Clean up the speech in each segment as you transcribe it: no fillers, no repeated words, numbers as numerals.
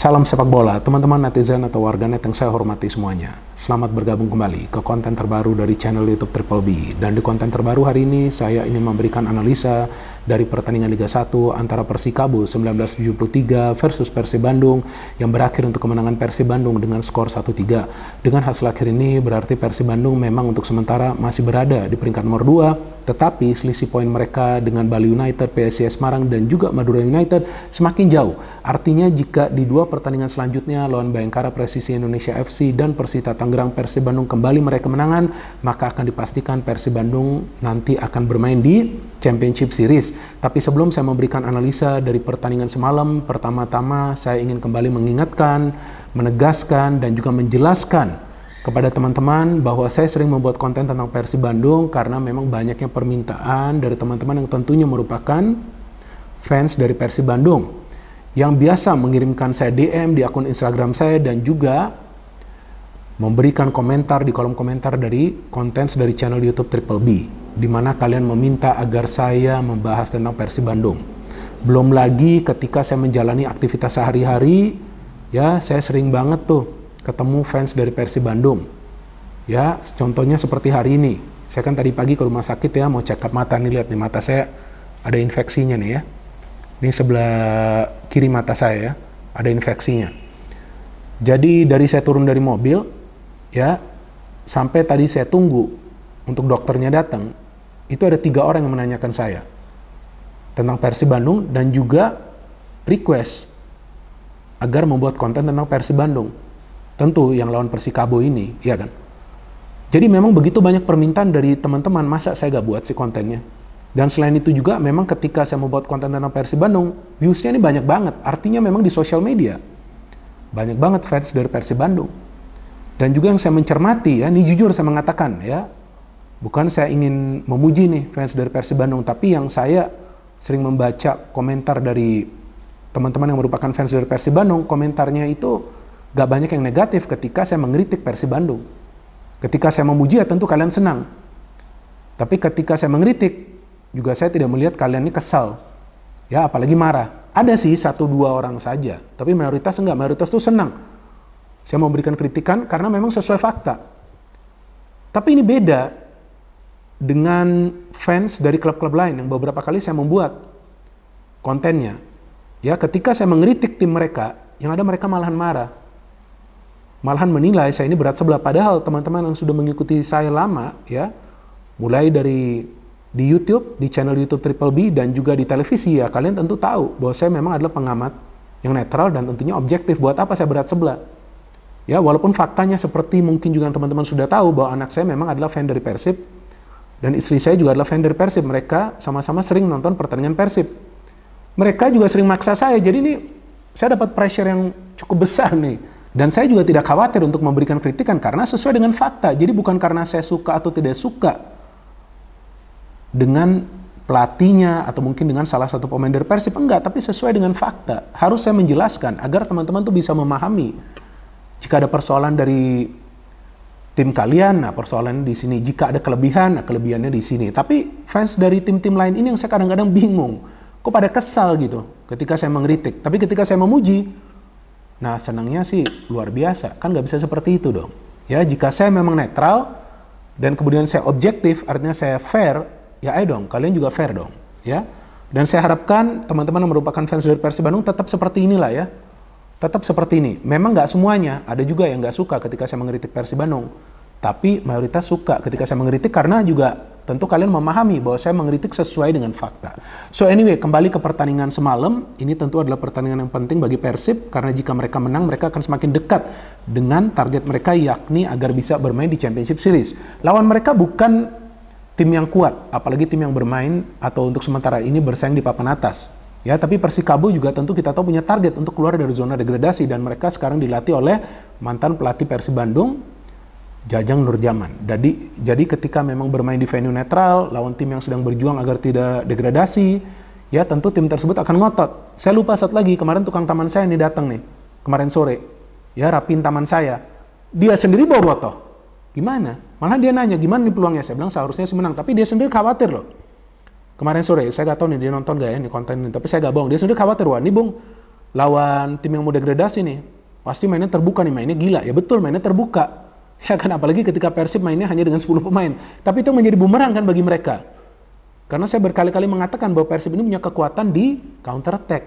Salam sepak bola, teman-teman netizen atau warganet yang saya hormati semuanya. Selamat bergabung kembali ke konten terbaru dari channel YouTube Triple B. Dan di konten terbaru hari ini, saya ingin memberikan analisa dari pertandingan Liga 1 antara Persikabo 1973 versus Persib Bandung yang berakhir untuk kemenangan Persib Bandung dengan skor 1-3. Dengan hasil akhir ini, berarti Persib Bandung memang untuk sementara masih berada di peringkat nomor 2, tetapi selisih poin mereka dengan Bali United, PSIS Semarang, dan juga Madura United semakin jauh. Artinya jika di dua pertandingan selanjutnya lawan Bayangkara Presisi Indonesia FC dan Persita Tangerang, Persib Bandung kembali meraih kemenangan, maka akan dipastikan Persib Bandung nanti akan bermain di Championship Series. Tapi sebelum saya memberikan analisa dari pertandingan semalam, pertama-tama saya ingin kembali mengingatkan, menegaskan, dan juga menjelaskan kepada teman-teman bahwa saya sering membuat konten tentang Persib Bandung karena memang banyaknya permintaan dari teman-teman yang tentunya merupakan fans dari Persib Bandung yang biasa mengirimkan saya DM di akun Instagram saya dan juga memberikan komentar di kolom komentar dari konten dari channel YouTube Triple B, di mana kalian meminta agar saya membahas tentang Persib Bandung. Belum lagi ketika saya menjalani aktivitas sehari-hari, ya saya sering banget tuh ketemu fans dari Persib Bandung. Ya, contohnya seperti hari ini. Saya kan tadi pagi ke rumah sakit ya, mau check up mata nih, lihat nih mata saya ada infeksinya nih ya. Ini sebelah kiri mata saya ya, ada infeksinya. Jadi dari saya turun dari mobil ya, sampai tadi saya tunggu untuk dokternya datang, itu ada 3 orang yang menanyakan saya tentang Persib Bandung dan juga request agar membuat konten tentang Persib Bandung. Tentu yang lawan Persikabo ini, ya kan? Jadi memang begitu banyak permintaan dari teman-teman, masa saya gak buat sih kontennya? Dan selain itu juga memang ketika saya membuat konten tentang Persib Bandung, views-nya ini banyak banget. Artinya memang di sosial media banyak banget fans dari Persib Bandung. Dan juga yang saya mencermati ya, ini jujur saya mengatakan ya, bukan saya ingin memuji nih fans dari Persib Bandung, tapi yang saya sering membaca komentar dari teman-teman yang merupakan fans dari Persib Bandung, komentarnya itu gak banyak yang negatif ketika saya mengkritik Persib Bandung. Ketika saya memuji ya tentu kalian senang. Tapi ketika saya mengkritik, juga saya tidak melihat kalian ini kesal. Ya, apalagi marah. Ada sih 1-2 orang saja, tapi mayoritas enggak, mayoritas itu senang. Saya mau memberikan kritikan karena memang sesuai fakta. Tapi ini beda dengan fans dari klub-klub lain yang beberapa kali saya membuat kontennya. Ya, ketika saya mengkritik tim mereka, yang ada mereka malahan marah. Malahan menilai saya ini berat sebelah, padahal teman-teman yang sudah mengikuti saya lama ya, mulai dari di YouTube, di channel YouTube Triple B dan juga di televisi ya, kalian tentu tahu bahwa saya memang adalah pengamat yang netral dan tentunya objektif. Buat apa saya berat sebelah? Ya, walaupun faktanya seperti mungkin juga teman-teman sudah tahu bahwa anak saya memang adalah fan dari Persib dan istri saya juga adalah fan dari Persib. Mereka sama-sama sering nonton pertandingan Persib. Mereka juga sering maksa saya, jadi ini saya dapat pressure yang cukup besar nih. Dan saya juga tidak khawatir untuk memberikan kritikan karena sesuai dengan fakta. Jadi bukan karena saya suka atau tidak suka dengan pelatihnya atau mungkin dengan salah satu pemain dari Persib, enggak, tapi sesuai dengan fakta. Harus saya menjelaskan agar teman-teman tuh bisa memahami jika ada persoalan dari tim kalian, nah persoalan di sini. Jika ada kelebihan, nah kelebihannya di sini. Tapi fans dari tim-tim lain ini yang saya kadang-kadang bingung, kok pada kesal gitu ketika saya mengkritik. Tapi ketika saya memuji, nah senangnya sih luar biasa. Kan nggak bisa seperti itu dong. Ya, jika saya memang netral dan kemudian saya objektif, artinya saya fair, ya ayo dong, kalian juga fair dong, ya. Dan saya harapkan teman-teman yang merupakan fans dari Persib Bandung tetap seperti inilah ya. Tetap seperti ini. Memang nggak semuanya, ada juga yang nggak suka ketika saya mengkritik Persib Bandung. Tapi mayoritas suka ketika saya mengkritik karena juga tentu kalian memahami bahwa saya mengkritik sesuai dengan fakta. So anyway, kembali ke pertandingan semalam. Ini tentu adalah pertandingan yang penting bagi Persib karena jika mereka menang, mereka akan semakin dekat dengan target mereka, yakni agar bisa bermain di Championship Series. Lawan mereka bukan tim yang kuat, apalagi tim yang bermain atau untuk sementara ini bersaing di papan atas. Ya, tapi Persikabo juga tentu kita tahu punya target untuk keluar dari zona degradasi dan mereka sekarang dilatih oleh mantan pelatih Persib Bandung, Jajang Nurjaman. Jadi ketika memang bermain di venue netral, lawan tim yang sedang berjuang agar tidak degradasi, ya tentu tim tersebut akan ngotot. Saya lupa satu lagi, kemarin tukang taman saya ini datang nih, kemarin sore, ya rapin taman saya. Dia sendiri bawa botoh. Gimana? Malah dia nanya, gimana nih peluangnya? Saya bilang seharusnya sih menang, tapi dia sendiri khawatir loh. Kemarin sore, saya gak tahu nih dia nonton gak ya ini konten ini, tapi saya gak bohong. Dia sendiri khawatir, wah ini Bung, lawan tim yang mau degradasi nih, pasti mainnya terbuka nih, mainnya gila. Ya betul, mainnya terbuka. Ya kan, apalagi ketika Persib mainnya hanya dengan 10 pemain. Tapi itu menjadi bumerang kan bagi mereka. Karena saya berkali-kali mengatakan bahwa Persib ini punya kekuatan di counter attack.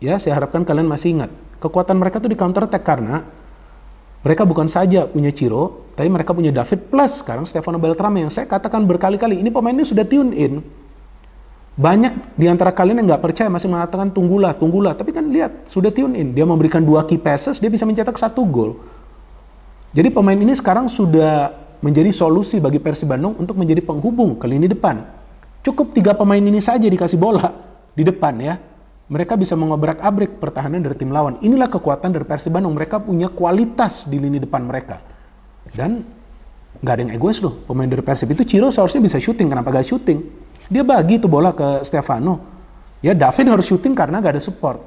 Ya, saya harapkan kalian masih ingat. Kekuatan mereka tuh di counter attack karena mereka bukan saja punya Ciro, tapi mereka punya David plus sekarang Stefano Beltrame yang saya katakan berkali-kali, ini pemain ini sudah tune in. Banyak di antara kalian yang nggak percaya masih mengatakan tunggulah. Tapi kan lihat, sudah tune in. Dia memberikan 2 key passes, dia bisa mencetak 1 gol. Jadi pemain ini sekarang sudah menjadi solusi bagi Persib Bandung untuk menjadi penghubung ke lini depan. Cukup 3 pemain ini saja dikasih bola di depan ya. Mereka bisa mengobrak-abrik pertahanan dari tim lawan. Inilah kekuatan dari Persib Bandung. Mereka punya kualitas di lini depan mereka. Dan nggak ada yang egois loh. Pemain dari Persib itu, Ciro seharusnya bisa syuting. Kenapa gak syuting? Dia bagi itu bola ke Stefano. Ya, David harus syuting karena gak ada support.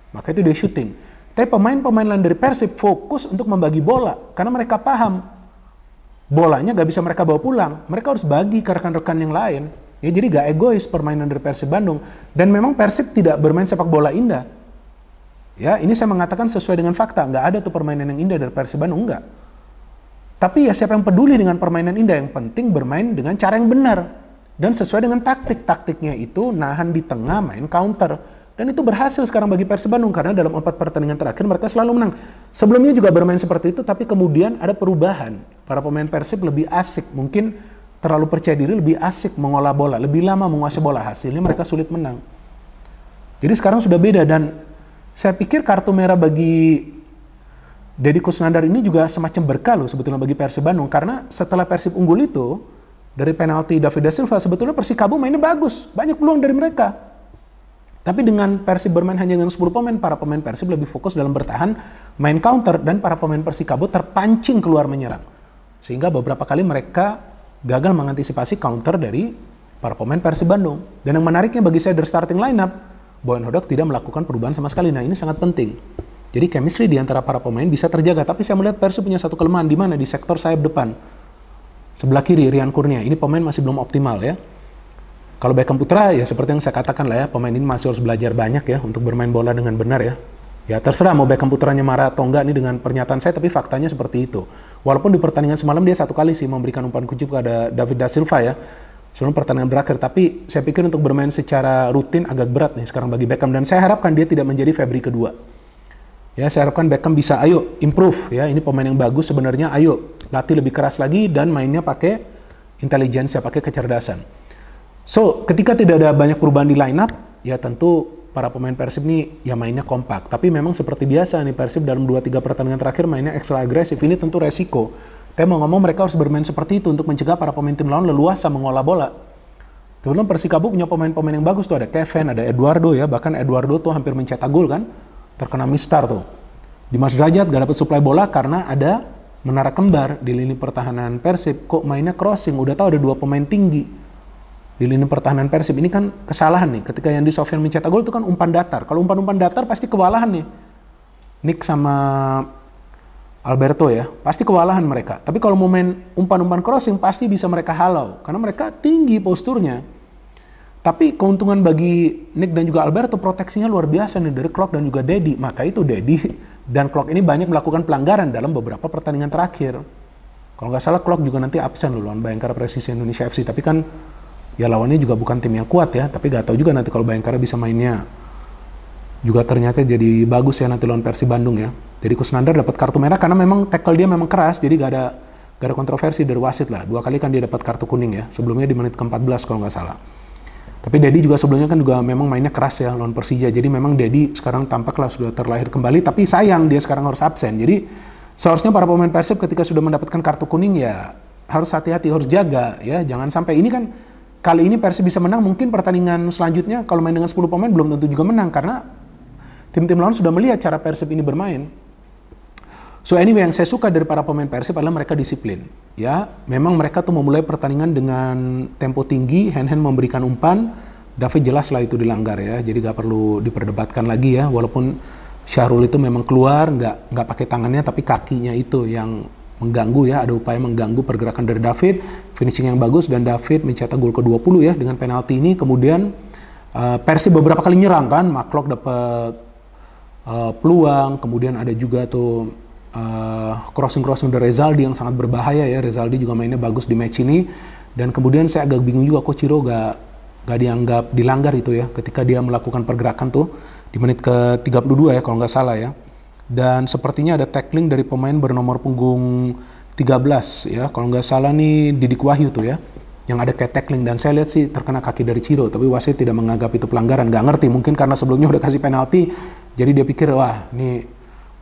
Maka itu dia syuting. Tapi pemain-pemain lain dari Persib fokus untuk membagi bola. Karena mereka paham bolanya gak bisa mereka bawa pulang. Mereka harus bagi ke rekan-rekan yang lain. Ya, jadi gak egois permainan dari Persib Bandung. Dan memang Persib tidak bermain sepak bola indah. Ya, ini saya mengatakan sesuai dengan fakta. Gak ada tuh permainan yang indah dari Persib Bandung, enggak. Tapi ya siapa yang peduli dengan permainan indah? Yang penting bermain dengan cara yang benar. Dan sesuai dengan taktik. Taktiknya itu nahan di tengah, main counter. Dan itu berhasil sekarang bagi Persib Bandung. Karena dalam 4 pertandingan terakhir mereka selalu menang. Sebelumnya juga bermain seperti itu, tapi kemudian ada perubahan. Para pemain Persib lebih asik. Mungkin terlalu percaya diri, lebih asik mengolah bola. Lebih lama menguasai bola. Hasilnya mereka sulit menang. Jadi sekarang sudah beda. Dan saya pikir kartu merah bagi Deddy Kusnandar ini juga semacam berkah loh sebetulnya bagi Persib Bandung. Karena setelah Persib unggul itu, dari penalti David da Silva, sebetulnya Persikabo mainnya bagus. Banyak peluang dari mereka. Tapi dengan Persib bermain hanya dengan 10 pemain, para pemain Persib lebih fokus dalam bertahan, main counter, dan para pemain Persikabo terpancing keluar menyerang. Sehingga beberapa kali mereka gagal mengantisipasi counter dari para pemain Persib Bandung. Dan yang menariknya bagi saya dari starting lineup, Boyan Hodak tidak melakukan perubahan sama sekali. Nah, ini sangat penting. Jadi chemistry di antara para pemain bisa terjaga. Tapi saya melihat Persib punya satu kelemahan, di mana? Di sektor sayap depan. Sebelah kiri, Rian Kurnia. Ini pemain masih belum optimal ya. Kalau Beckham Putra, ya seperti yang saya katakan lah ya, pemain ini masih harus belajar banyak ya untuk bermain bola dengan benar ya. Ya terserah mau Beckham Putranya marah atau enggak ini dengan pernyataan saya, tapi faktanya seperti itu. Walaupun di pertandingan semalam dia 1 kali sih memberikan umpan kunci kepada David da Silva ya, sebelum pertandingan berakhir. Tapi saya pikir untuk bermain secara rutin agak berat nih sekarang bagi Beckham. Dan saya harapkan dia tidak menjadi Febri kedua. Ya, saya harapkan Beckham bisa improve ya. Ini pemain yang bagus sebenarnya, latih lebih keras lagi dan mainnya pakai intelijensi, pakai kecerdasan. So, ketika tidak ada banyak perubahan di line up, ya tentu para pemain Persib ini ya mainnya kompak. Tapi memang seperti biasa nih, Persib dalam 2-3 pertandingan terakhir mainnya ekstra agresif. Ini tentu resiko. Tapi mau ngomong mereka harus bermain seperti itu untuk mencegah para pemain tim lawan leluasa mengolah bola. Sebelum Persikabo punya pemain-pemain yang bagus tuh, ada Kevin, ada Eduardo ya. Bahkan Eduardo tuh hampir mencetak gol kan. Terkena mistar tuh. Dimas Derajat gak dapat suplai bola karena ada menara kembar di lini pertahanan Persib. Kok mainnya crossing? Udah tahu ada 2 pemain tinggi di lini pertahanan Persib. Ini kan kesalahan nih. Ketika Yandi Sofyan mencetak gol itu kan umpan datar. Kalau umpan-umpan datar pasti kewalahan nih. Nick sama Alberto ya, pasti kewalahan mereka. Tapi kalau mau main umpan-umpan crossing pasti bisa mereka halau. Karena mereka tinggi posturnya. Tapi keuntungan bagi Nick dan juga Alberto, proteksinya luar biasa nih dari Klok dan juga Dedi. Maka itu Dedi dan Klok ini banyak melakukan pelanggaran dalam beberapa pertandingan terakhir. Kalau nggak salah Klok juga nanti absen loh lawan Bayangkara Presisi Indonesia FC. Tapi kan ya lawannya juga bukan tim yang kuat ya. Tapi nggak tahu juga nanti kalau Bayangkara bisa mainnya juga ternyata jadi bagus ya nanti lawan Persib Bandung ya. Jadi Kusnandar dapat kartu merah karena memang tackle dia memang keras. Jadi nggak ada kontroversi dari wasit lah. 2 kali kan dia dapat kartu kuning ya. Sebelumnya di menit ke-14 kalau nggak salah. Tapi Dedi juga sebelumnya kan juga memang mainnya keras ya lawan Persija. Jadi memang Dedi sekarang tampaklah sudah terlahir kembali. Tapi sayang dia sekarang harus absen. Jadi seharusnya para pemain Persib ketika sudah mendapatkan kartu kuning ya harus hati-hati, harus jaga ya. Jangan sampai ini kan kali ini Persib bisa menang. Mungkin pertandingan selanjutnya kalau main dengan 10 pemain belum tentu juga menang. Karena tim-tim lawan sudah melihat cara Persib ini bermain. So anyway, yang saya suka dari para pemain Persib adalah mereka disiplin. Ya, memang mereka tuh memulai pertandingan dengan tempo tinggi, hand-hand memberikan umpan. David jelas lah itu dilanggar ya, jadi gak perlu diperdebatkan lagi ya. Walaupun Syahrul itu memang keluar, nggak pakai tangannya, tapi kakinya itu yang mengganggu ya. Ada upaya mengganggu pergerakan dari David, finishing yang bagus dan David mencetak gol ke-20 ya dengan penalti ini. Kemudian Persib beberapa kali nyerang kan, Maklok dapat peluang, kemudian ada juga tuh crossing dari Rezaldi yang sangat berbahaya ya. Rezaldi juga mainnya bagus di match ini, dan kemudian saya agak bingung juga kok Ciro gak dianggap dilanggar itu ya ketika dia melakukan pergerakan tuh di menit ke 32 ya kalau nggak salah ya. Dan sepertinya ada tackling dari pemain bernomor punggung 13 ya kalau nggak salah nih, Didik Wahyu tuh ya, yang ada kayak tackling, dan saya lihat sih terkena kaki dari Ciro, tapi wasit tidak menganggap itu pelanggaran. Nggak ngerti, mungkin karena sebelumnya udah kasih penalti jadi dia pikir wah ini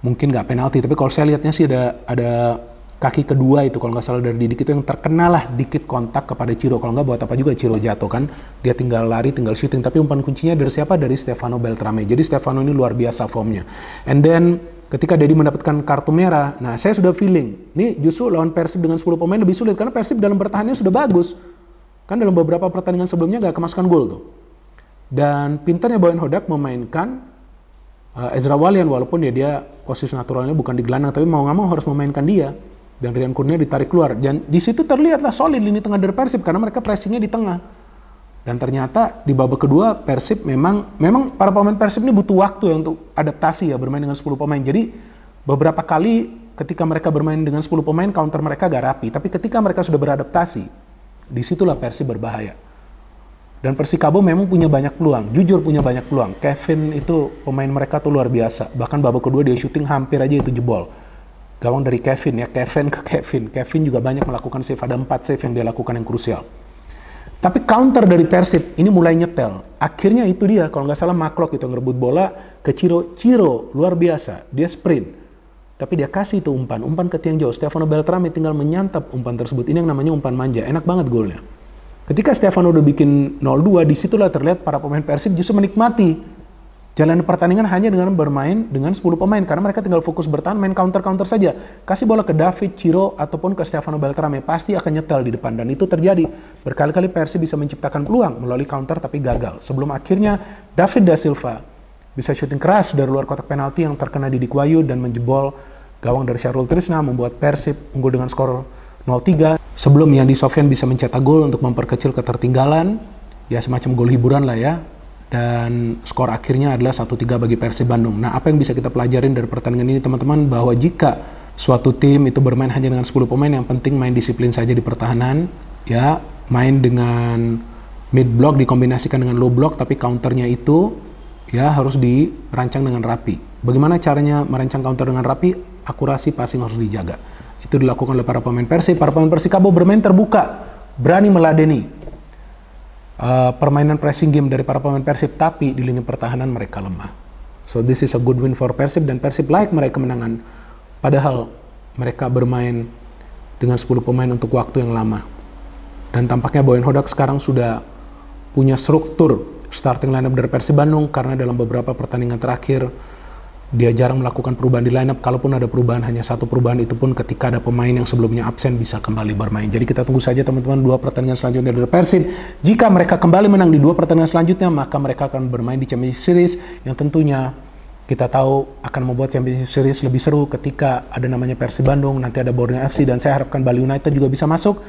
mungkin nggak penalti, tapi kalau saya lihatnya sih ada kaki kedua itu kalau nggak salah dari Didik itu yang terkena lah dikit kontak kepada Ciro. Kalau nggak buat apa juga Ciro jatuh kan, dia tinggal lari, tinggal shooting. Tapi umpan kuncinya dari siapa? Dari Stefano Beltrame. Jadi Stefano ini luar biasa formnya. And then ketika Dedi mendapatkan kartu merah, nah saya sudah feeling ini justru lawan Persib dengan 10 pemain lebih sulit, karena Persib dalam bertahannya sudah bagus kan, dalam beberapa pertandingan sebelumnya nggak kemasukan gol tuh. Dan pintarnya Boyan Hodak memainkan Ezra Walian, walaupun ya dia posisi naturalnya bukan di gelandang, tapi mau nggak mau harus memainkan dia, dan Rian Kurnia ditarik keluar, dan di situ terlihatlah solid lini tengah dari Persib karena mereka pressingnya di tengah. Dan ternyata di babak kedua Persib memang para pemain Persib ini butuh waktu ya untuk adaptasi ya bermain dengan 10 pemain. Jadi beberapa kali ketika mereka bermain dengan 10 pemain counter mereka agak rapi, tapi ketika mereka sudah beradaptasi, disitulah Persib berbahaya. Dan Persikabo memang punya banyak peluang, jujur punya banyak peluang. Kevin itu pemain mereka tuh luar biasa. Bahkan babak kedua dia syuting hampir aja itu jebol. Gawang dari Kevin ya, Kevin juga banyak melakukan save, ada 4 save yang dia lakukan yang krusial. Tapi counter dari Persib ini mulai nyetel. Akhirnya itu dia, kalau nggak salah Maklok itu ngerebut bola ke Ciro. Ciro luar biasa, dia sprint. Tapi dia kasih itu umpan ke tiang jauh. Stefano Beltrame tinggal menyantap umpan tersebut. Ini yang namanya umpan manja, enak banget golnya. Ketika Stefano udah bikin 0-2, disitulah terlihat para pemain Persib justru menikmati jalan pertandingan hanya dengan bermain dengan 10 pemain, karena mereka tinggal fokus bertahan, main counter-counter saja. Kasih bola ke David, Ciro, ataupun ke Stefano Beltrame, pasti akan nyetel di depan. Dan itu terjadi. Berkali-kali Persib bisa menciptakan peluang melalui counter tapi gagal. Sebelum akhirnya David da Silva bisa syuting keras dari luar kotak penalti yang terkena Didik Wahyu dan menjebol gawang dari Syahrul Trisna, membuat Persib unggul dengan skor 0-3. Sebelum Yandi Sofyan bisa mencetak gol untuk memperkecil ketertinggalan, ya semacam gol hiburan lah ya. Dan skor akhirnya adalah 1-3 bagi Persib Bandung. Nah, apa yang bisa kita pelajarin dari pertandingan ini teman-teman? Bahwa jika suatu tim itu bermain hanya dengan 10 pemain, yang penting main disiplin saja di pertahanan, ya, main dengan mid block dikombinasikan dengan low block, tapi counternya itu ya harus dirancang dengan rapi. Bagaimana caranya merancang counter dengan rapi? Akurasi passing harus dijaga. Itu dilakukan oleh para pemain Persib. Para pemain Persikabo bermain terbuka, berani meladeni permainan pressing game dari para pemain Persib, tapi di lini pertahanan mereka lemah. So this is a good win for Persib, dan Persib layak meraih kemenangan. Padahal mereka bermain dengan 10 pemain untuk waktu yang lama. Dan tampaknya Boyan Hodak sekarang sudah punya struktur starting lineup dari Persib Bandung, karena dalam beberapa pertandingan terakhir dia jarang melakukan perubahan di lineup. Kalaupun ada perubahan, hanya satu perubahan, itu pun ketika ada pemain yang sebelumnya absen bisa kembali bermain. Jadi kita tunggu saja teman-teman 2 pertandingan selanjutnya dari Persib. Jika mereka kembali menang di 2 pertandingan selanjutnya, maka mereka akan bermain di Championship Series, yang tentunya kita tahu akan membuat Championship Series lebih seru ketika ada namanya Persib Bandung, nanti ada Borneo FC, dan saya harapkan Bali United juga bisa masuk.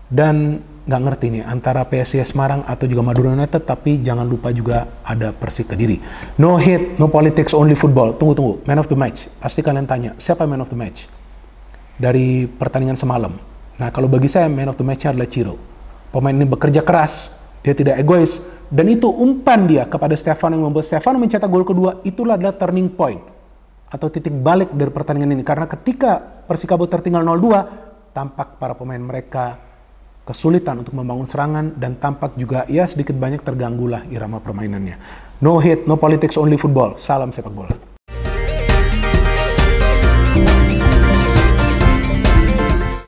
Dan nggak ngerti nih antara PSIS Semarang atau juga Madura United, tapi jangan lupa juga ada Persik Kediri. No hate, no politics, only football. Tunggu, man of the match. Pasti kalian tanya, siapa man of the match dari pertandingan semalam? Nah, kalau bagi saya man of the match-nya adalah Ciro. Pemain ini bekerja keras, dia tidak egois, dan itu umpan dia kepada Stefano yang membuat Stefano mencetak gol kedua. Itulah adalah turning point atau titik balik dari pertandingan ini, karena ketika Persikabo tertinggal 0-2, tampak para pemain mereka kesulitan untuk membangun serangan, dan tampak juga ya sedikit banyak terganggulah irama permainannya. No hate, no politics, only football. Salam sepak bola.